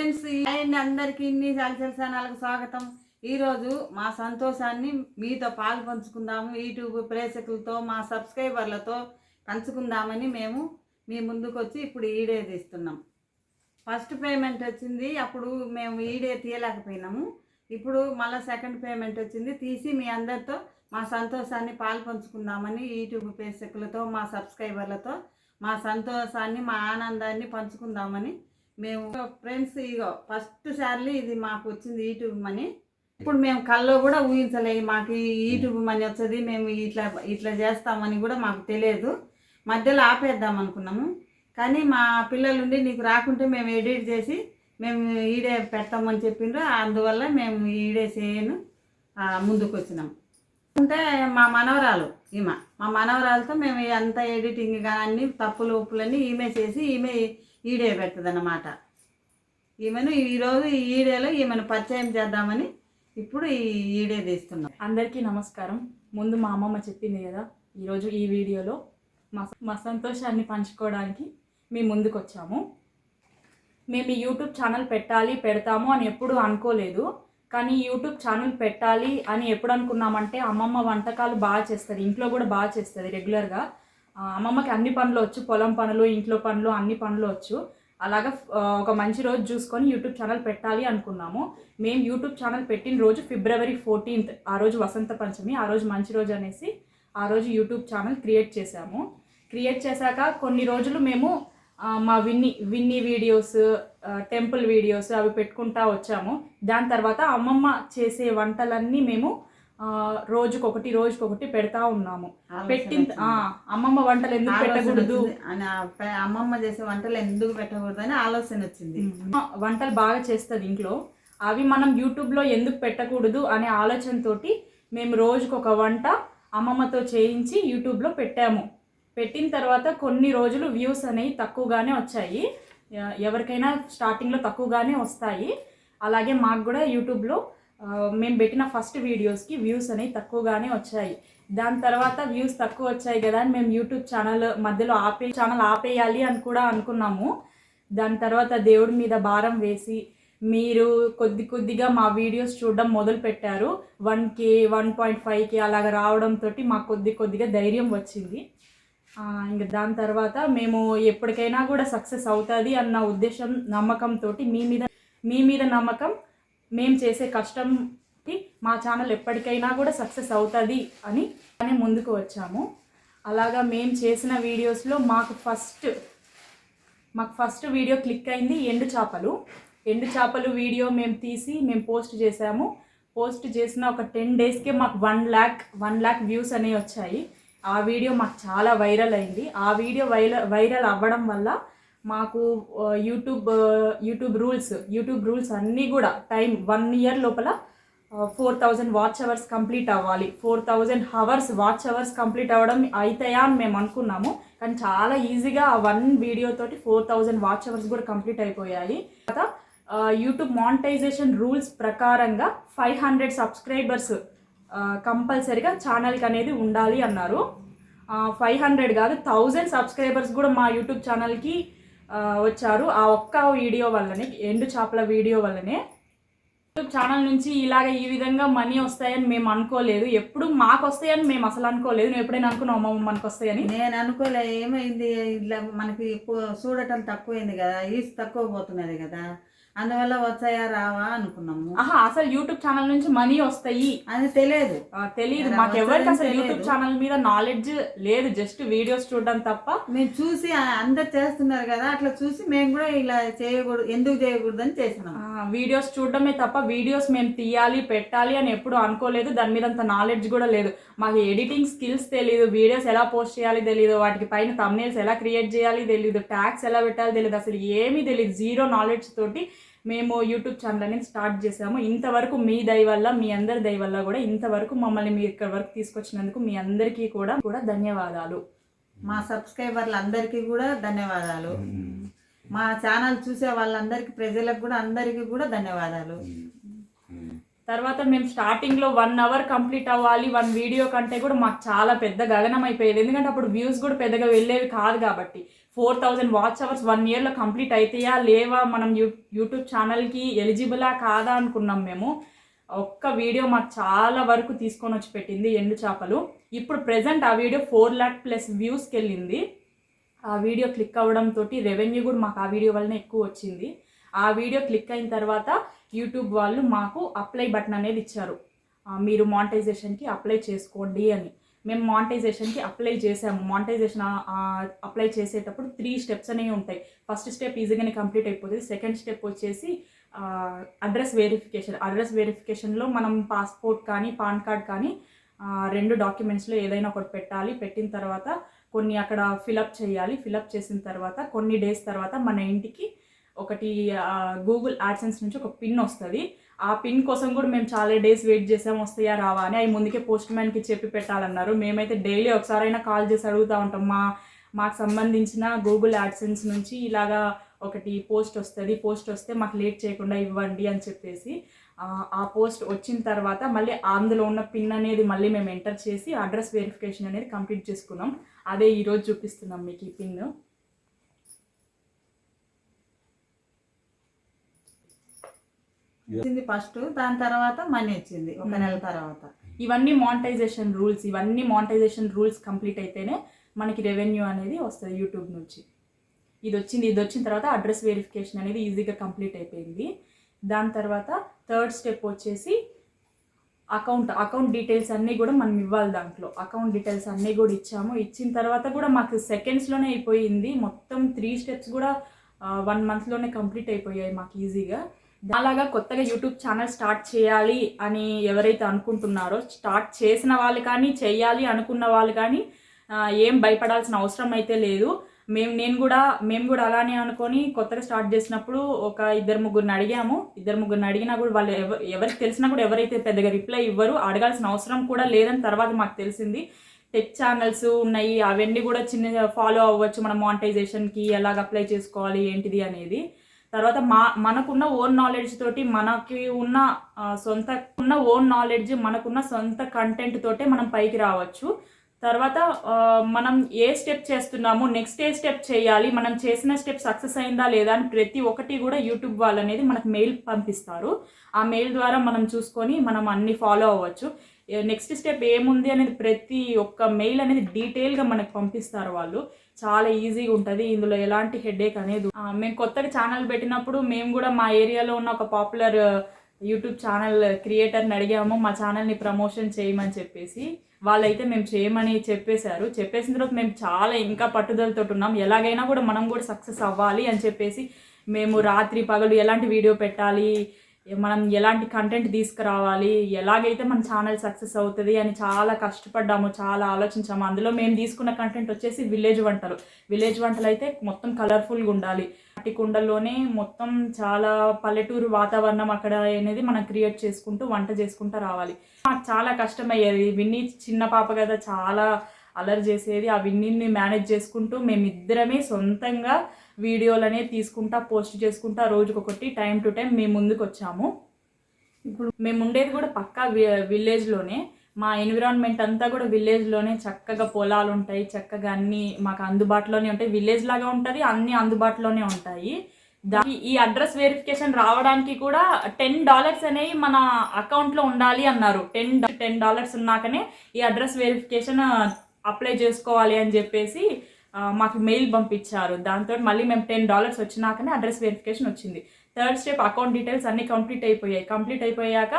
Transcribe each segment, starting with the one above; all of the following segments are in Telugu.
ఫ్రెండ్స్ అందరికీ ఇన్ని ఛానల్కి స్వాగతం. ఈరోజు మా సంతోషాన్ని మీతో పాలు పంచుకుందాము. యూట్యూబ్ ప్రేక్షకులతో మా సబ్స్క్రైబర్లతో పంచుకుందామని మేము మీ ముందుకు వచ్చి ఇప్పుడు ఈడే తీస్తున్నాం. ఫస్ట్ పేమెంట్ వచ్చింది, అప్పుడు మేము ఈడే తీయలేకపోయినాము. ఇప్పుడు మళ్ళీ సెకండ్ పేమెంట్ వచ్చింది, తీసి మీ అందరితో మా సంతోషాన్ని పాలు పంచుకుందామని యూట్యూబ్ ప్రేక్షకులతో మా సబ్స్క్రైబర్లతో మా సంతోషాన్ని మా ఆనందాన్ని పంచుకుందామని మేము ఫ్రెండ్స్ ఇగో ఫస్ట్ సార్లు ఇది మాకు వచ్చింది యూట్యూబ్ మనీ. ఇప్పుడు మేము కల్లో కూడా ఊహించలేదు మాకు యూట్యూబ్ మనీ వచ్చేది, మేము ఇట్లా చేస్తామని కూడా మాకు తెలియదు. మధ్యలో ఆపేద్దాం అనుకున్నాము, కానీ మా పిల్లలుండి నీకు రాకుంటే మేము ఎడిట్ చేసి మేము ఈడే పెడతామని చెప్పిండ్రు. అందువల్ల మేము ఈడే చేయను ముందుకు వచ్చినాం. అంటే మా మనవరాలు మా మనవరాలతో మేము అంత ఎడిటింగ్ కానీ అన్ని తప్పులు ఉప్పులన్నీ ఈమె చేసి ఈమె ఈడే పెడుతుంది అన్నమాట. ఈమెను ఈరోజు ఈడేలో ఈమెను పరిచయం చేద్దామని ఇప్పుడు ఈ ఈడే తీస్తున్నాం. అందరికీ నమస్కారం. ముందు మా అమ్మమ్మ చెప్పింది కదా, ఈరోజు ఈ వీడియోలో మా సంతోషాన్ని పంచుకోవడానికి మేము ముందుకు వచ్చాము. మేము ఈ యూట్యూబ్ ఛానల్ పెడతాము అని ఎప్పుడు అనుకోలేదు, కానీ యూట్యూబ్ ఛానల్ పెట్టాలి అని ఎప్పుడు అనుకున్నామంటే అమ్మమ్మ వంటకాలు బాగా చేస్తుంది, ఇంట్లో కూడా బాగా చేస్తుంది రెగ్యులర్గా. అమ్మమ్మకి అన్ని పనులు వచ్చు, పొలం పనులు, ఇంట్లో పనులు, అన్ని పనులు వచ్చు. అలాగా ఒక మంచి రోజు చూసుకొని యూట్యూబ్ ఛానల్ పెట్టాలి అనుకున్నాము. మేము యూట్యూబ్ ఛానల్ పెట్టిన రోజు February 14th, ఆ రోజు వసంత పంచమి, ఆ రోజు మంచి రోజు అనేసి ఆ రోజు యూట్యూబ్ ఛానల్ క్రియేట్ చేశాము. క్రియేట్ చేశాక కొన్ని రోజులు మేము మా విన్నీ వీడియోస్, టెంపుల్ వీడియోస్ అవి పెట్టుకుంటా వచ్చాము. దాని తర్వాత అమ్మమ్మ చేసే వంటలన్నీ మేము రోజుకొకటి పెడతా ఉన్నాము. అమ్మమ్మ వంటలు ఎందుకు పెట్టకూడదు, అమ్మమ్మ చేసే వంటలు ఎందుకు పెట్టకూడదు అని ఆలోచన వచ్చింది. వంటలు బాగా చేస్తుంది ఇంట్లో, అవి మనం యూట్యూబ్లో ఎందుకు పెట్టకూడదు అనే ఆలోచనతోటి మేము రోజుకొక వంట అమ్మమ్మతో చేయించి యూట్యూబ్లో పెట్టాము. పెట్టిన తర్వాత కొన్ని రోజులు వ్యూస్ అనేవి తక్కువగానే వచ్చాయి. ఎవరికైనా స్టార్టింగ్లో తక్కువగానే వస్తాయి. అలాగే మాకు కూడా యూట్యూబ్లో మేము పెట్టిన ఫస్ట్ వీడియోస్కి వ్యూస్ అనేవి తక్కువగానే వచ్చాయి. దాని తర్వాత వ్యూస్ తక్కువ వచ్చాయి కదా అని మేము యూట్యూబ్ ఛానల్ మధ్యలో ఆపేయాలి అని కూడా అనుకున్నాము. దాని తర్వాత దేవుడి మీద భారం వేసి మీరు కొద్దిగా మా వీడియోస్ చూడడం మొదలు పెట్టారు. 1K 1.5K అలాగ రావడంతో మాకు కొద్దిగా ధైర్యం వచ్చింది. ఇంకా దాని తర్వాత మేము ఎప్పటికైనా కూడా సక్సెస్ అవుతుంది అన్న ఉద్దేశం, నమ్మకంతో మీ మీద నమ్మకం, మేము చేసే కష్టం, మా ఛానల్ ఎప్పటికైనా కూడా సక్సెస్ అవుతుంది అని ముందుకు వచ్చాము. అలాగా మేము చేసిన వీడియోస్లో మాకు ఫస్ట్ వీడియో క్లిక్ అయింది ఎండు చేపలు వీడియో మేము పోస్ట్ చేసాము. పోస్ట్ చేసిన ఒక 10 daysకే మాకు 1 lakh వ్యూస్ అనేవి వచ్చాయి. ఆ వీడియో మాకు చాలా వైరల్ అయింది. ఆ వీడియో వైరల్ అవ్వడం వల్ల మాకు యూట్యూబ్ రూల్స్ అన్నీ కూడా 1 year లోపల 4000 వాచ్ అవర్స్ కంప్లీట్ అవ్వాలి. 4000 hours వాచ్ అవర్స్ కంప్లీట్ అవ్వడం అవుతాయా అని మేము అనుకున్నాము, కానీ చాలా ఈజీగా ఆ 1 వీడియోతోటి 4000 వాచ్ అవర్స్ కూడా కంప్లీట్ అయిపోయాయి. తర్వాత యూట్యూబ్ మానిటైజేషన్ రూల్స్ ప్రకారంగా 500 సబ్స్క్రైబర్స్ కంపల్సరీగా ఛానల్కి అనేది ఉండాలి అన్నారు. 500 కాదు 1000 సబ్స్క్రైబర్స్ కూడా మా యూట్యూబ్ ఛానల్కి వచ్చారు. ఆ ఒక్క వీడియో వల్లనే, ఎండు చేపల వీడియో వల్లనే. యూట్యూబ్ ఛానల్ నుంచి ఈ విధంగా మనీ వస్తాయని మేము అనుకోలేదు. ఎప్పుడు మాకు వస్తాయని మేము అసలు అనుకోలేదు. నువ్వు ఎప్పుడైనా అనుకున్నావు అమ్మమ్మ మనకు వస్తాయని? నేను అనుకోలే. ఏమైంది, ఇట్లా మనకి చూడటం తక్కువైంది కదా, ఈస్ తక్కువ పోతున్నది కదా, అందువల్ల వచ్చాయా రావా అనుకున్నాము. అసలు యూట్యూబ్ ఛానల్ నుంచి మనీ వస్తాయి అని తెలియదు. మాకు ఎవరికి అసలు యూట్యూబ్ ఛానల్ మీద నాలెడ్జ్ లేదు, జస్ట్ వీడియోస్ చూడడం తప్ప. మేము చూసి అందరు చేస్తున్నారు కదా, అట్లా చూసి మేము కూడా ఇలా చేయకూడదు, ఎందుకు చేయకూడదు అని చేసినాం. వీడియోస్ చూడడమే తప్ప వీడియోస్ మేము తీయాలి పెట్టాలి అని ఎప్పుడు అనుకోలేదు. దాని మీద అంత నాలెడ్జ్ కూడా లేదు. మాకు ఎడిటింగ్ స్కిల్స్ తెలియదు, వీడియోస్ ఎలా పోస్ట్ చేయాలి తెలియదు, వాటికి పైన థంబ్నెయిల్స్ ఎలా క్రియేట్ చేయాలి తెలియదు, ట్యాగ్స్ ఎలా పెట్టాలి తెలియదు, అసలు ఏమీ తెలియదు. 0 knowledge తోటి మేము యూట్యూబ్ ఛానల్ అనేది స్టార్ట్ చేసాము. ఇంతవరకు మీ దయ వల్ల, మీ అందరి దయ వల్ల కూడా ఇంతవరకు మమ్మల్ని మీరు ఇక్కడ వరకు తీసుకొచ్చినందుకు మీ అందరికీ కూడా ధన్యవాదాలు. మా సబ్స్క్రైబర్లు అందరికీ కూడా ధన్యవాదాలు. మా ఛానల్ చూసే వాళ్ళందరికీ, ప్రజలకు కూడా అందరికీ కూడా ధన్యవాదాలు. తర్వాత మేము స్టార్టింగ్లో 1 hour కంప్లీట్ అవ్వాలి 1 వీడియో కంటే కూడా మాకు చాలా పెద్ద గగనం అయిపోయేది. ఎందుకంటే అప్పుడు వ్యూస్ కూడా పెద్దగా వెళ్ళేవి కాదు కాబట్టి 4000 వాచ్ అవర్స్ 1 yearలో కంప్లీట్ అవుతాయా లేవా, మనం యూట్యూబ్ ఛానల్కి ఎలిజిబులా కాదా అనుకున్నాం మేము. ఒక్క వీడియో మాకు చాలా వరకు తీసుకొని వచ్చి పెట్టింది ఎండు చేపలు. ఇప్పుడు ప్రెజెంట్ ఆ వీడియో 4 lakh+ వ్యూస్కి వెళ్ళింది. ఆ వీడియో క్లిక్ అవ్వడంతో రెవెన్యూ కూడా మాకు ఆ వీడియో వల్లనే ఎక్కువ వచ్చింది. ఆ వీడియో క్లిక్ అయిన తర్వాత యూట్యూబ్ వాళ్ళు మాకు అప్లై బటన్ అనేది ఇచ్చారు, మీరు మానిటైజేషన్కి అప్లై చేసుకోండి అని. మేము మానిటైజేషన్కి అప్లై చేసాము. మానిటైజేషన్ అప్లై చేసేటప్పుడు 3 steps అనేవి ఉంటాయి. ఫస్ట్ స్టెప్ ఈజీగానే కంప్లీట్ అయిపోతుంది. సెకండ్ స్టెప్ వచ్చేసి అడ్రస్ వెరిఫికేషన్లో మనం పాస్పోర్ట్ కానీ పాన్ కార్డ్ కానీ 2 డాక్యుమెంట్స్లో ఏదైనా ఒకటి పెట్టాలి. పెట్టిన తర్వాత కొన్ని అక్కడ ఫిలప్ చేయాలి. ఫిలప్ చేసిన తర్వాత కొన్ని డేస్ తర్వాత మన ఇంటికి ఒకటి గూగుల్ యాడ్సెన్స్ నుంచి ఒక పిన్ వస్తుంది. ఆ పిన్ కోసం కూడా మేము చాలా డేస్ వెయిట్ చేసాము, వస్తాయా రావా అని. అవి ముందుకే పోస్ట్ మ్యాన్కి చెప్పి పెట్టాలన్నారు. మేమైతే డైలీ ఒకసారైనా కాల్ చేసి అడుగుతూ ఉంటాం, మాకు సంబంధించిన గూగుల్ యాడ్సెన్స్ నుంచి ఇలాగా ఒకటి పోస్ట్ వస్తుంది, పోస్ట్ వస్తే మాకు లేట్ చేయకుండా ఇవ్వండి అని చెప్పేసి. ఆ పోస్ట్ వచ్చిన తర్వాత మళ్ళీ అందులో ఉన్న పిన్ అనేది మళ్ళీ మేము ఎంటర్ చేసి అడ్రస్ వెరిఫికేషన్ అనేది కంప్లీట్ చేసుకున్నాం. అదే ఈరోజు చూపిస్తున్నాం మీకు ఈ పిన్. వచ్చింది ఫస్ట్, దాని తర్వాత మనీ వచ్చింది 1 నెల తర్వాత. ఇవన్నీ మానిటైజేషన్ రూల్స్ కంప్లీట్ అయితేనే మనకి రెవెన్యూ అనేది వస్తుంది యూట్యూబ్ నుంచి. ఇది వచ్చిన తర్వాత అడ్రస్ వెరిఫికేషన్ అనేది ఈజీగా కంప్లీట్ అయిపోయింది. దాని తర్వాత థర్డ్ స్టెప్ వచ్చేసి అకౌంట్ డీటెయిల్స్ అన్నీ కూడా మనం ఇవ్వాలి. దాంట్లో అకౌంట్ డీటెయిల్స్ అన్నీ కూడా ఇచ్చాము. ఇచ్చిన తర్వాత కూడా మాకు సెకండ్స్లోనే అయిపోయింది. మొత్తం 3 steps కూడా 1 monthలోనే కంప్లీట్ అయిపోయాయి మాకు ఈజీగా. అలాగా కొత్తగా యూట్యూబ్ ఛానల్ స్టార్ట్ చేయాలి అని ఎవరైతే అనుకుంటున్నారో, స్టార్ట్ చేసిన వాళ్ళు కానీ చేయాలి అనుకున్న వాళ్ళు కానీ ఏం భయపడాల్సిన అవసరం అయితే లేదు. మేము కూడా అలానే అనుకొని కొత్తగా స్టార్ట్ చేసినప్పుడు ఒక 2-3 అడిగాము. 2-3 అడిగినా కూడా వాళ్ళు ఎవరికి తెలిసినా కూడా ఎవరైతే పెద్దగా రిప్లై ఇవ్వరు, అడగాల్సిన అవసరం కూడా లేదని తర్వాత మాకు తెలిసింది. టెక్ ఛానల్స్ ఉన్నాయి, అవన్నీ కూడా చిన్న ఫాలో అవ్వచ్చు మనం మానిటైజేషన్కి, ఎలాగ అప్లై చేసుకోవాలి ఏంటిది అనేది. తర్వాత మనకున్న ఓన్ నాలెడ్జ్ తోటి మనకి ఉన్న సొంత కంటెంట్ తోటే మనం పైకి రావచ్చు. తర్వాత మనం ఏ స్టెప్ చేస్తున్నామో నెక్స్ట్ ఏ స్టెప్ చేయాలి, మనం చేసిన స్టెప్ సక్సెస్ అయిందా లేదా అని ప్రతి ఒక్కటి కూడా యూట్యూబ్ వాళ్ళు అనేది మనకు మెయిల్ పంపిస్తారు. ఆ మెయిల్ ద్వారా మనం చూసుకొని మనం అన్ని ఫాలో అవ్వచ్చు. నెక్స్ట్ స్టెప్ ఏముంది అనేది ప్రతి ఒక్క మెయిల్ అనేది డీటెయిల్గా మనకు పంపిస్తారు వాళ్ళు. చాలా ఈజీగా ఉంటుంది, ఇందులో ఎలాంటి హెడేక్ అనేది. మేము కొత్తగా ఛానల్ పెట్టినప్పుడు మేము కూడా మా ఏరియాలో ఉన్న ఒక పాపులర్ యూట్యూబ్ ఛానల్ క్రియేటర్ని అడిగాము మా ఛానల్ని ప్రమోషన్ చేయమని చెప్పేసి. వాళ్ళైతే మేము చేయమని చెప్పేశారు. చెప్పేసిన తర్వాత మేము చాలా ఇంకా పట్టుదలతో ఉన్నాం, ఎలాగైనా కూడా మనం కూడా సక్సెస్ అవ్వాలి అని చెప్పేసి. మేము రాత్రి పగలు ఎలాంటి వీడియో పెట్టాలి, మనం ఎలాంటి కంటెంట్ తీసుకురావాలి, ఎలాగైతే మన ఛానల్ సక్సెస్ అవుతుంది అని చాలా కష్టపడ్డాము, చాలా ఆలోచించాము. అందులో మేము తీసుకున్న కంటెంట్ వచ్చేసి విలేజ్ వంటలు అయితే మొత్తం కలర్ఫుల్గా ఉండాలి. మట్టి కుండల్లోనే మొత్తం చాలా పల్లెటూరు వాతావరణం అక్కడ అనేది మనం క్రియేట్ చేసుకుంటూ వంట చేసుకుంటూ రావాలి. మాకు చాలా కష్టమయ్యేది. విన్నీ చిన్న పాప కదా, చాలా అలర్ చేసేది. ఆ విన్నీని మేనేజ్ చేసుకుంటూ మేమిద్దరమే సొంతంగా వీడియోలనే తీసుకుంటా పోస్ట్ చేసుకుంటా రోజుకొకటి టైం టు టైం మేము ముందుకు వచ్చాము. ఇప్పుడు మేము ఉండేది కూడా పక్కా విలేజ్లోనే. మా ఎన్విరాన్మెంట్ అంతా కూడా విలేజ్లోనే. చక్కగా పొలాలు ఉంటాయి, చక్కగా అన్నీ మాకు అందుబాటులోనే ఉంటాయి. విలేజ్ లాగా ఉంటుంది, అన్నీ అందుబాటులోనే ఉంటాయి. ఈ అడ్రస్ వెరిఫికేషన్ రావడానికి కూడా $10 అనేవి మన అకౌంట్లో ఉండాలి అన్నారు. $10 ఉన్నాకనే ఈ అడ్రస్ వెరిఫికేషన్ అప్లై చేసుకోవాలి అని చెప్పేసి మాకు మెయిల్ పంపించారు. దాంతో మళ్ళీ మేము $10 వచ్చినాకనే అడ్రస్ వెరిఫికేషన్ వచ్చింది. థర్డ్ స్టెప్ అకౌంట్ డీటెయిల్స్ అన్నీ కంప్లీట్ అయిపోయాక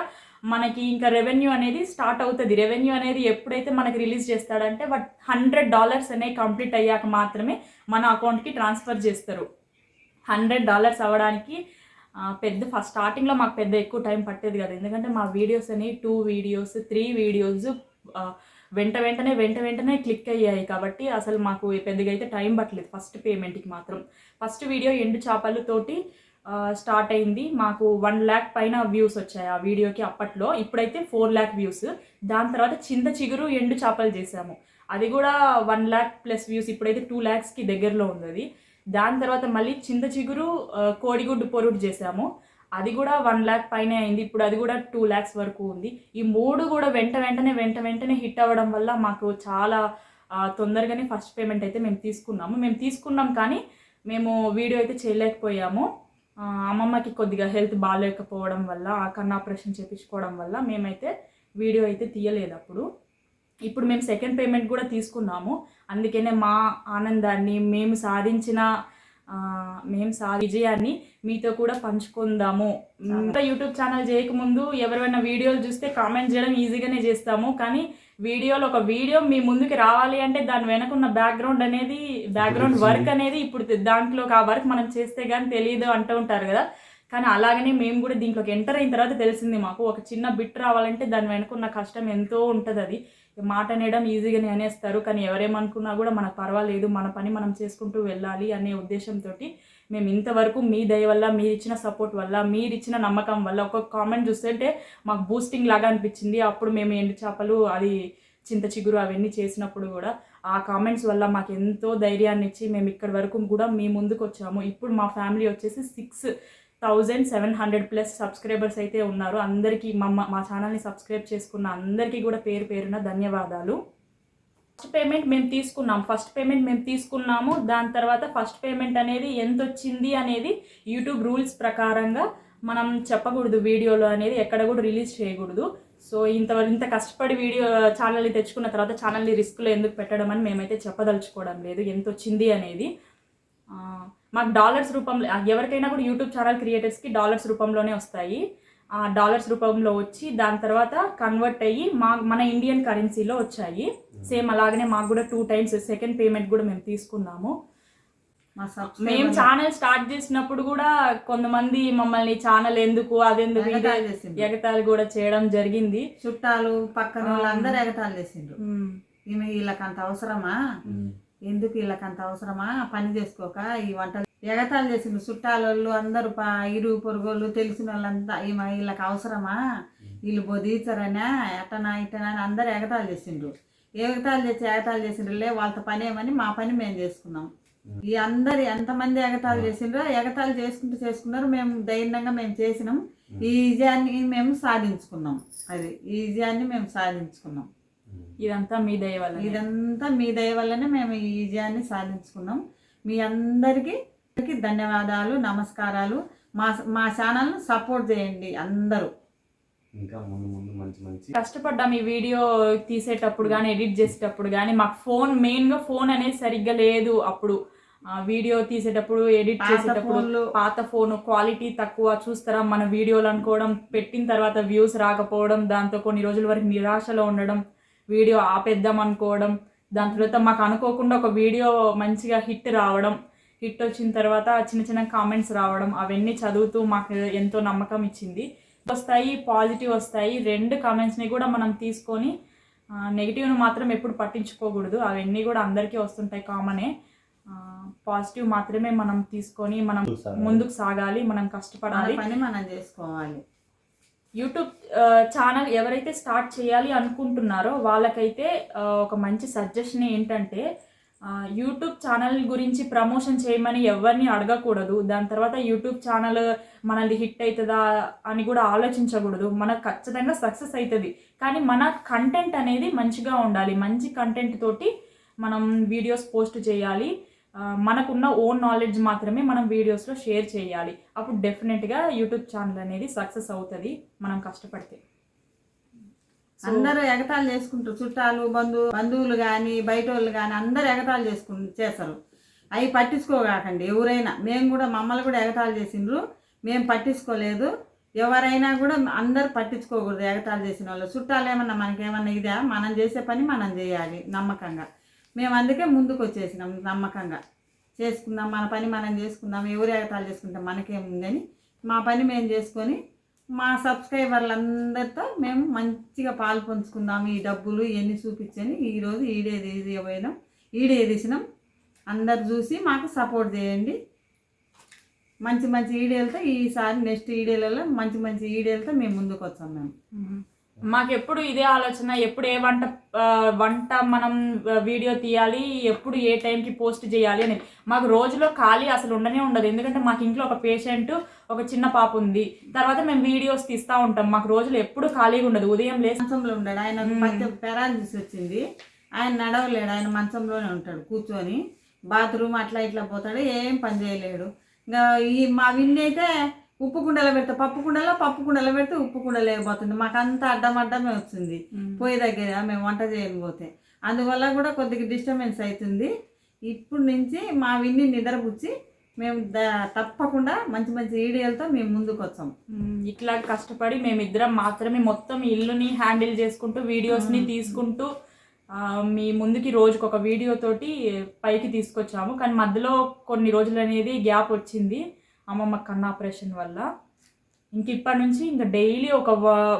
మనకి ఇంకా రెవెన్యూ అనేది స్టార్ట్ అవుతుంది. రెవెన్యూ అనేది ఎప్పుడైతే మనకి రిలీజ్ చేస్తాడంటే $100 అనేవి కంప్లీట్ అయ్యాక మాత్రమే మన అకౌంట్కి ట్రాన్స్ఫర్ చేస్తారు. $100 అవ్వడానికి స్టార్టింగ్లో మాకు పెద్ద ఎక్కువ టైం పట్టేది కదా, ఎందుకంటే మా వీడియోస్ అనేవి 2 వీడియోస్ 3 వీడియోస్ వెంటనే క్లిక్ అయ్యాయి కాబట్టి అసలు మాకు పెద్దగా అయితే టైం పట్టలేదు ఫస్ట్ పేమెంట్కి మాత్రం. ఫస్ట్ వీడియో ఎండు చేపలతోటి స్టార్ట్ అయింది. మాకు 1 lakh పైన వ్యూస్ వచ్చాయి ఆ వీడియోకి అప్పట్లో. ఇప్పుడైతే 4 lakh వ్యూస్. దాని తర్వాత చింత చిగురు ఎండు చేపలు చేసాము, అది కూడా 1 lakh+ వ్యూస్. ఇప్పుడైతే 2 lakhsకి దగ్గరలో ఉంది. దాని తర్వాత మళ్ళీ చింత చిగురు కోడిగుడ్డు పొరుడు చేసాము, అది కూడా 1 lakh పైన అయింది. ఇప్పుడు అది కూడా 2 lakhs వరకు ఉంది. ఈ 3 కూడా వెంటనే హిట్ అవ్వడం వల్ల మాకు చాలా తొందరగానే ఫస్ట్ పేమెంట్ అయితే మేము తీసుకున్నాం కానీ మేము వీడియో అయితే చేయలేకపోయాము. అమ్మమ్మకి కొద్దిగా హెల్త్ బాగాలేకపోవడం వల్ల కన్ను ఆపరేషన్ చేయించుకోవడం వల్ల మేమైతే వీడియో అయితే తీయలేదు. ఇప్పుడు మేము సెకండ్ పేమెంట్ కూడా తీసుకున్నాము. అందుకనే మా ఆనందాన్ని మేము సాధించిన విజయాన్ని మీతో కూడా పంచుకుందాము. ఇంకా యూట్యూబ్ ఛానల్ చేయకముందు ఎవరైనా వీడియోలు చూస్తే కామెంట్ చేయడం ఈజీగానే చేస్తాము, కానీ ఒక వీడియో మీ ముందుకి రావాలి అంటే దాని వెనకున్న బ్యాక్గ్రౌండ్ వర్క్ అనేది ఇప్పుడు దాంట్లో ఆ వర్క్ మనం చేస్తే కానీ తెలియదు అంటూ ఉంటారు కదా. కానీ అలాగనే మేము కూడా దీంట్లోకి ఎంటర్ అయిన తర్వాత తెలిసింది మాకు ఒక చిన్న బిట్ రావాలంటే దాని వెనుకున్న కష్టం ఎంతో ఉంటుంది. అది మాట అనేయడం ఈజీగానే అనేస్తారు, కానీ ఎవరేమనుకున్నా కూడా మనకు పర్వాలేదు, మన పని మనం చేసుకుంటూ వెళ్ళాలి అనే ఉద్దేశంతో మేము ఇంతవరకు మీ దయ వల్ల, మీరు ఇచ్చిన సపోర్ట్ వల్ల, మీరు ఇచ్చిన నమ్మకం వల్ల ఒక కామెంట్ చూస్తుంటే మాకు బూస్టింగ్ లాగా అనిపించింది. అప్పుడు మేము ఎండు చేపలు అది చింత చిగురు అవన్నీ చేసినప్పుడు కూడా ఆ కామెంట్స్ వల్ల మాకు ఎంతో ధైర్యాన్ని ఇచ్చి మేము ఇక్కడి వరకు కూడా మీ ముందుకు వచ్చాము. ఇప్పుడు మా ఫ్యామిలీ వచ్చేసి 6,700+ సబ్స్క్రైబర్స్ అయితే ఉన్నారు. అందరికీ మా ఛానల్ని సబ్స్క్రైబ్ చేసుకున్న అందరికీ కూడా పేరున ధన్యవాదాలు. ఫస్ట్ పేమెంట్ మేము తీసుకున్నాము. దాని తర్వాత ఫస్ట్ పేమెంట్ అనేది ఎంత వచ్చింది అనేది యూట్యూబ్ రూల్స్ ప్రకారంగా మనం చెప్పకూడదు, వీడియోలో అనేది ఎక్కడ కూడా రిలీజ్ చేయకూడదు. సో ఇంత కష్టపడి ఛానల్ని తెచ్చుకున్న తర్వాత ఛానల్ని రిస్క్లో ఎందుకు పెట్టడం అని మేమైతే చెప్పదలుచుకోవడం లేదు ఎంత వచ్చింది అనేది. మాకు డాలర్స్ రూపంలో, ఎవరికైనా కూడా యూట్యూబ్ ఛానల్ క్రియేటర్స్కి డాలర్స్ రూపంలోనే వస్తాయి. ఆ డాలర్స్ రూపంలో వచ్చి దాని తర్వాత కన్వర్ట్ అయ్యి మన ఇండియన్ కరెన్సీలో వచ్చాయి. సేమ్ అలాగనే మాకు కూడా 2 times సెకండ్ పేమెంట్ కూడా మేము తీసుకున్నాము. మేము ఛానల్ స్టార్ట్ చేసినప్పుడు కూడా కొంతమంది మమ్మల్ని ఛానల్ ఎందుకు అదెందుకు ఎగతాళి కూడా చేయడం జరిగింది. చుట్టాలు పక్కన వాళ్ళందరూ ఎగతాళి చేసిండ్రు. వీళ్ళకంత అవసరమా, ఎందుకు వీళ్ళకంత అవసరమా, పని చేసుకోక ఈ వంటలు ఎగతాళి చేసిండ్రు. చుట్టాలోళ్ళు అందరూ ఇరుగు పొరుగుళ్ళు తెలిసిన వాళ్ళంతా వీళ్ళకి అవసరమా, వీళ్ళు బొదీచరనా ఎట్టనా ఇట్టనా అని అందరూ ఎగతాళి చేసిండ్రు. ఎగతాళి చేసిండ్రులే వాళ్ళతో పని ఏమని మా పని మేము చేసుకున్నాం. ఈ అందరు ఎంతమంది ఎగతాళి చేసిండ్రో ఎగతాళి చేసుకున్నారు. మేము ధైర్యంగా మేము చేసినాం. ఈ విజయాన్ని మేము సాధించుకున్నాం. ఈ విజయాన్ని మేము సాధించుకున్నాం. ఇదంతా మీ దయ వల్లనే మేము ఈ విజయాన్ని సాధించుకున్నాం. మీ అందరికీ ధన్యవాదాలు, నమస్కారాలు. మా ఛానల్ను సపోర్ట్ చేయండి అందరూ. ఇంకా ముందు మంచి కష్టపడ్డాం ఈ వీడియో తీసేటప్పుడు కానీ ఎడిట్ చేసేటప్పుడు కానీ. మాకు మెయిన్గా ఫోన్ అనేది సరిగ్గా లేదు. అప్పుడు వీడియో తీసేటప్పుడు ఎడిట్ చేసేటప్పుడు పాత ఫోన్ క్వాలిటీ తక్కువ చూస్తారా మన వీడియోలు అనుకోవడం, పెట్టిన తర్వాత వ్యూస్ రాకపోవడం, దాంతో కొన్ని రోజుల వరకు నిరాశలో ఉండడం, వీడియో ఆపేద్దాం అనుకోవడం. దాని తర్వాత మాకు అనుకోకుండా ఒక వీడియో మంచిగా హిట్ వచ్చిన తర్వాత చిన్న కామెంట్స్ రావడం, అవన్నీ చదువుతూ మాకు ఎంతో నమ్మకం ఇచ్చింది. వస్తాయి, పాజిటివ్ వస్తాయి. 2 కామెంట్స్ని కూడా మనం తీసుకొని నెగిటివ్ను మాత్రం ఎప్పుడు పట్టించుకోకూడదు. అవన్నీ కూడా అందరికీ వస్తుంటాయి, కామనే. పాజిటివ్ మాత్రమే మనం తీసుకొని మనం ముందుకు సాగాలి, మనం కష్టపడాలి, పని మనం చేసుకోవాలి. యూట్యూబ్ ఛానల్ ఎవరైతే స్టార్ట్ చేయాలి అనుకుంటున్నారో వాళ్ళకైతే ఒక మంచి సజెషన్ ఏంటంటే యూట్యూబ్ ఛానల్ గురించి ప్రమోషన్ చేయమని ఎవరిని అడగకూడదు. దాని తర్వాత యూట్యూబ్ ఛానల్ మనది హిట్ అవుతుందా అని కూడా ఆలోచించకూడదు. మనకు ఖచ్చితంగా సక్సెస్ అవుతుంది, కానీ మన కంటెంట్ అనేది మంచిగా ఉండాలి. మంచి కంటెంట్ తోటి మనం వీడియోస్ పోస్ట్ చేయాలి. మనకున్న ఓన్ నాలెడ్జ్ మాత్రమే మనం వీడియోస్లో షేర్ చేయాలి. అప్పుడు డెఫినెట్గా యూట్యూబ్ ఛానల్ అనేది సక్సెస్ అవుతుంది మనం కష్టపడితే. అందరూ ఎగతాళి చేసుకుంటారు. చుట్టాలు బంధువులు కానీ బయట వాళ్ళు కానీ అందరూ ఎగతాళి చేస్తారు. అవి పట్టించుకోగాకండి ఎవరైనా. మేము కూడా మమ్మల్ని కూడా ఎగతాళి చేసిండ్రు, మేము పట్టించుకోలేదు. ఎవరైనా కూడా అందరూ పట్టించుకోకూడదు ఎగతాళి చేసిన వాళ్ళు. చుట్టాలు ఏమన్నా మనకేమన్నా ఇదా, మనం చేసే పని మనం చేయాలి నమ్మకంగా. మేము అందుకే ముందుకు వచ్చేసినాం, నమ్మకంగా చేసుకుందాం, మన పని మనం చేసుకుందాం. ఎవరు ఎగతాళి చేసుకుంటాం మనకేముందని మా పని మేము చేసుకొని మా సబ్స్క్రైబర్లందరితో మేము మంచిగా పాలు పంచుకుందాము. ఈ డబ్బులు ఇవన్నీ చూపించని ఈరోజు ఈడేదిసినాం. అందరు చూసి మాకు సపోర్ట్ చేయండి. మంచి వీడియోలతో ఈసారి నెక్స్ట్ వీడియోలలో మంచి వీడియోలతో మేము ముందుకు వచ్చాం. మాకు ఎప్పుడు ఇదే ఆలోచన, ఎప్పుడు ఏ వంట మనం వీడియో తీయాలి, ఎప్పుడు ఏ టైంకి పోస్ట్ చేయాలి అని. మాకు రోజులో ఖాళీ అసలు ఉండనే ఉండదు. ఎందుకంటే మాకు ఇంట్లో ఒక పేషెంట్, ఒక చిన్న పాప ఉంది. తర్వాత మేము వీడియోస్ తీస్తూ ఉంటాం. మాకు రోజులు ఎప్పుడు ఖాళీగా ఉండదు. ఉదయం లేసంలో ఉండడు. ఆయన పెరాలసిస్ వచ్చింది. ఆయన నడవలేడు, ఆయన మంచంలోనే ఉంటాడు కూర్చొని. బాత్రూమ్ అట్లా ఇట్లా పోతాడు, ఏం పని చేయలేడు. ఇంకా ఈ మా విన్ని అయితే ఉప్పు కుండలో పెడితే పప్పు కుండలో పెడితే ఉప్పు కుండలో వేయబోతుంది. మాకంతా అడ్డమే వస్తుంది పొయ్యి దగ్గర మేము వంట చేయకపోతే. అందువల్ల కూడా కొద్దిగా డిస్టర్బెన్స్ అవుతుంది. ఇప్పుడు నుంచి మా విన్ని నిద్రపుచ్చి మేము తప్పకుండా మంచి మంచి వీడియోలతో మేము ముందుకు వచ్చాం. ఇట్లా కష్టపడి మేమిద్దరం మాత్రమే మొత్తం ఇల్లుని హ్యాండిల్ చేసుకుంటూ వీడియోస్ని తీసుకుంటూ మీ ముందుకి రోజుకి ఒక వీడియో తోటి పైకి తీసుకొచ్చాము. కానీ మధ్యలో కొన్ని రోజులు అనేది గ్యాప్ వచ్చింది అమ్మమ్మ కన్ను ఆపరేషన్ వల్ల. ఇంక ఇప్పటి నుంచి ఇంకా డైలీ ఒక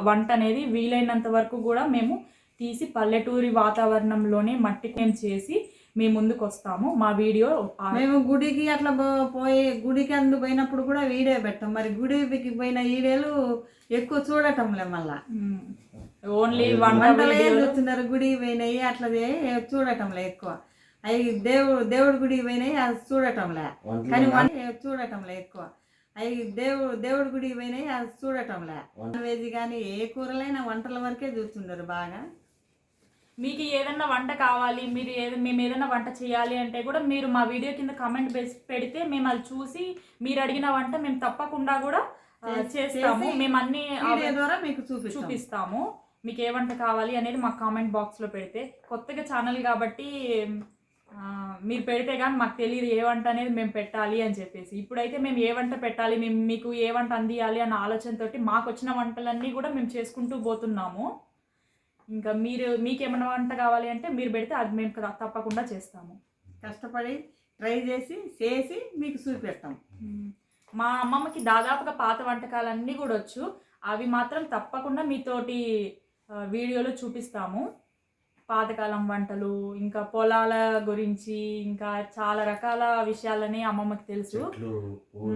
వంట అనేది వీలైనంత వరకు కూడా మేము తీసి పల్లెటూరి వాతావరణంలోనే మట్టి మేము చేసి మేము ముందుకు వస్తాము. మా వీడియో మేము గుడికి అట్లా పోయి గుడికి అందు పోయినప్పుడు కూడా వీడియో పెట్టాం. మరి గుడికి పోయిన వీడియోలు ఎక్కువ చూడటంలే, మళ్ళా ఓన్లీ వంటలే చూస్తున్నారు. గుడికి పోయినాయి అట్లా చూడటంలే ఎక్కువ. అవి దేవుడి గుడికి పోయినాయి అది చూడటంలే, కానీ చూడటంలే ఎక్కువ. అవి దేవుడి గుడికి పోయినాయి అది చూడటంలే. నాన్ వెజ్ కానీ ఏ కూరలైనా వంటల వరకే చూస్తున్నారు బాగా. మీకు ఏదైనా వంట కావాలి, మేము ఏదైనా వంట చేయాలి అంటే కూడా మీరు మా వీడియో కింద కామెంట్ పెడితే మేము అది చూసి మీరు అడిగిన వంట మేము తప్పకుండా కూడా చేస్తాము. మేము అన్ని ద్వారా మీకు చూపిస్తాము. మీకు ఏ వంట కావాలి అనేది మా కామెంట్ బాక్స్లో పెడితే. కొత్తగా ఛానల్ కాబట్టి మీరు పెడితే కానీ మాకు తెలియదు ఏ వంట అనేది మేము పెట్టాలి అని చెప్పేసి. ఇప్పుడైతే మేము ఏ వంట పెట్టాలి, మేము మీకు ఏ వంట అందియాలి అన్న ఆలోచనతోటి మాకు వచ్చిన వంటలన్నీ కూడా మేము చేసుకుంటూ పోతున్నాము. ఇంకా మీకేమైనా వంట కావాలి అంటే మీరు పెడితే అది మేము తప్పకుండా చేస్తాము. కష్టపడి ట్రై చేసి మీకు చూపెడతాం. మా అమ్మమ్మకి దాదాపుగా పాత వంటకాలన్నీ కూడా వచ్చు. అవి మాత్రం తప్పకుండా మీతోటి వీడియోలో చూపిస్తాము. పాతకాలం వంటలు, ఇంకా పొలాల గురించి, ఇంకా చాలా రకాల విషయాలని అమ్మమ్మకి తెలుసు.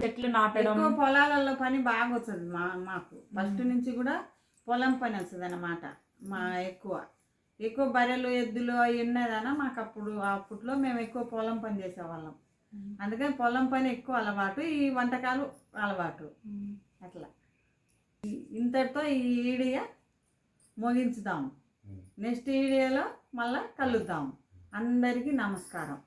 చెట్లు నాటడం, పొలాలలో పని బాగా వస్తుంది మాకు. ఫస్ట్ నుంచి కూడా పొలం పని వస్తుంది అన్నమాట. మా ఎక్కువ బర్రెలు ఎద్దులు అవి ఉన్నదన మాకు అప్పట్లో మేము ఎక్కువ పొలం పని చేసేవాళ్ళం. అందుకని పొలం పని ఎక్కువ అలవాటు, ఈ వంటకాలు అలవాటు. అట్లా ఇంతటితో ఈ వీడియో ముగించుదాము. నెక్స్ట్ వీడియోలో మళ్ళీ కలుద్దాము. అందరికీ నమస్కారం.